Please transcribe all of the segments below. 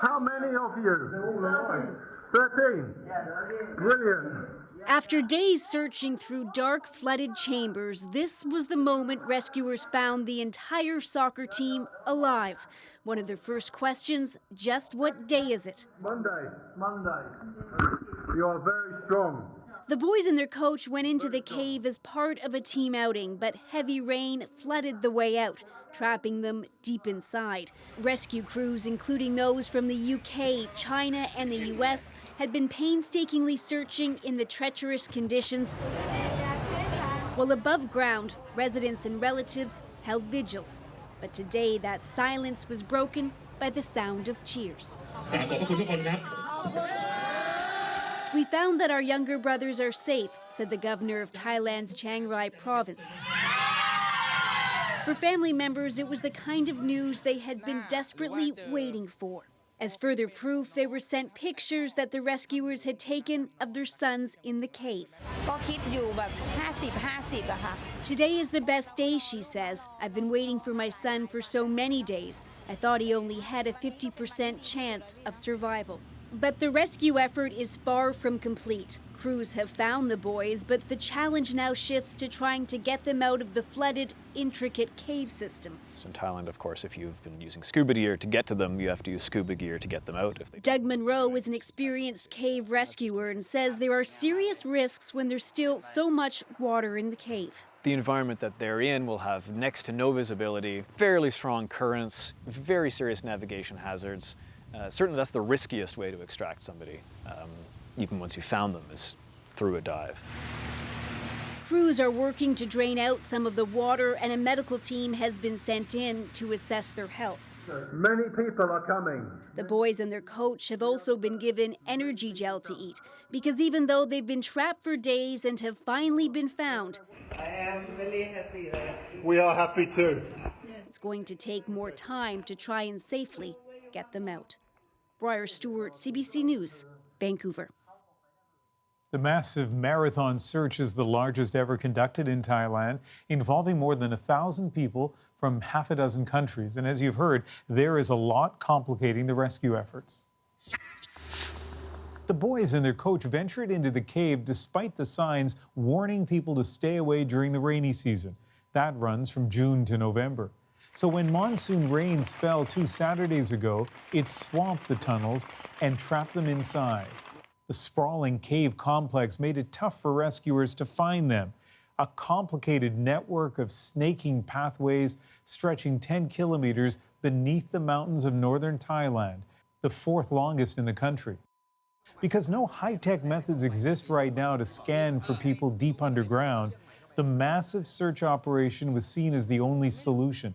How many of you? 13. Brilliant. After days searching through dark, flooded chambers, this was the moment rescuers found the entire soccer team alive. One of their first questions, just what day is it? Monday. You are very strong. The boys and their coach went into the cave as part of a team outing, but heavy rain flooded the way out, trapping them deep inside. Rescue crews, including those from the UK, China, and the US, had been painstakingly searching in the treacherous conditions, while above ground, residents and relatives held vigils. But today, that silence was broken by the sound of cheers. We found that our younger brothers are safe, said the governor of Thailand's Chiang Rai province. For family members, it was the kind of news they had been desperately waiting for. As further proof, they were sent pictures that the rescuers had taken of their sons in the cave. Today is the best day, she says. I've been waiting for my son for so many days. I thought he only had a 50% chance of survival. But the rescue effort is far from complete. Crews have found the boys, but the challenge now shifts to trying to get them out of the flooded, intricate cave system. So in Thailand, of course, if you've been using scuba gear to get to them, you have to use scuba gear to get them out. Doug Monroe is an experienced cave rescuer and says there are serious risks when there's still so much water in the cave. The environment that they're in will have next to no visibility, fairly strong currents, very serious navigation hazards. Certainly that's the riskiest way to extract somebody, even once you found them, is through a dive. Crews are working to drain out some of the water, and a medical team has been sent in to assess their health. Many people are coming. The boys and their coach have also been given energy gel to eat, because even though they've been trapped for days and have finally been found, I am really happy. We are happy too. It's going to take more time to try and safely get them out. Briar, Stewart, CBC News, Vancouver. The massive marathon search is the largest ever conducted in Thailand, involving more than 1,000 people from half a dozen countries. And as you've heard, there is a lot complicating the rescue efforts. The boys and their coach ventured into the cave despite the signs warning people to stay away during the rainy season. That runs from June to November. So when monsoon rains fell 2 Saturdays ago, it swamped the tunnels and trapped them inside. The sprawling cave complex made it tough for rescuers to find them. A complicated network of snaking pathways stretching 10 kilometers beneath the mountains of northern Thailand, the 4th longest in the country. Because no high-tech methods exist right now to scan for people deep underground, the massive search operation was seen as the only solution.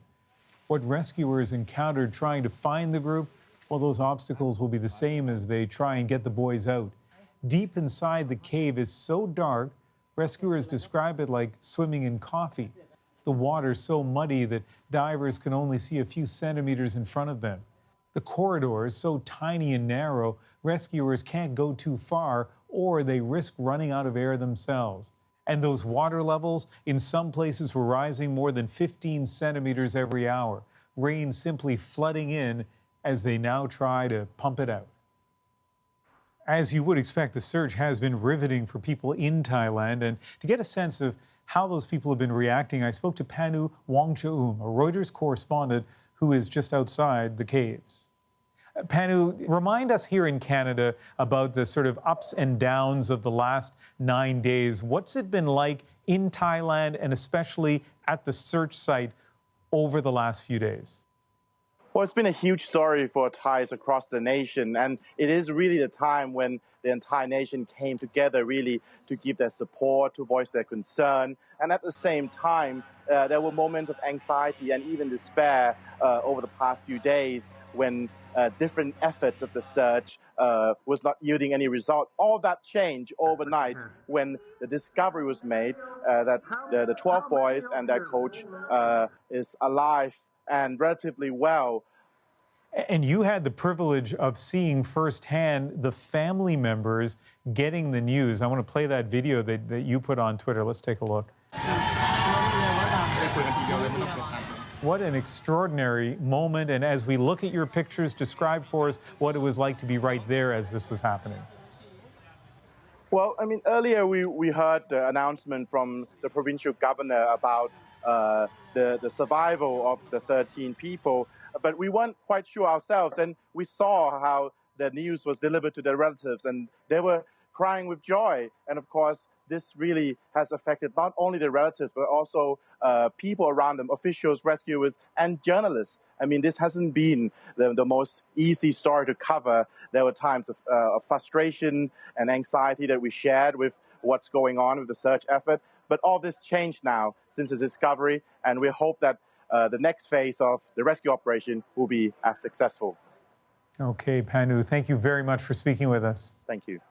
What rescuers encountered trying to find the group, well, those obstacles will be the same as they try and get the boys out. Deep inside the cave is so dark, rescuers describe it like swimming in coffee. The water's so muddy that divers can only see a few centimeters in front of them. The corridor is so tiny and narrow, rescuers can't go too far or they risk running out of air themselves. And those water levels in some places were rising more than 15 centimeters every hour, rain simply flooding in as they now try to pump it out. As you would expect, the search has been riveting for people in Thailand, and to get a sense of how those people have been reacting, I spoke to Panu Wongchaum, a Reuters correspondent who is just outside the caves. Panu, remind us here in Canada about the sort of ups and downs of the last 9 days. What's it been like in Thailand and especially at the search site over the last few days? Well, it's been a huge story for Thais across the nation, and it is really the time when the entire nation came together really to give their support, to voice their concern. And at the same time, there were moments of anxiety and even despair over the past few days when different efforts of the search was not yielding any result. All that changed overnight when the discovery was made that the 12 boys and their coach is alive and relatively well. And you had the privilege of seeing firsthand the family members getting the news. I want to play that video that you put on Twitter. Let's take a look. What an extraordinary moment. And as we look at your pictures, describe for us what it was like to be right there as this was happening. Well, I mean, earlier we heard the announcement from the provincial governor about the survival of the 13 people, but we weren't quite sure ourselves. And we saw how the news was delivered to their relatives, and they were crying with joy. And of course, this really has affected not only the relatives, but also people around them, officials, rescuers, and journalists. I mean, this hasn't been the most easy story to cover. There were times of frustration and anxiety that we shared with what's going on with the search effort. But all this changed now since the discovery, and we hope that the next phase of the rescue operation will be as successful. Okay, Panu, thank you very much for speaking with us. Thank you.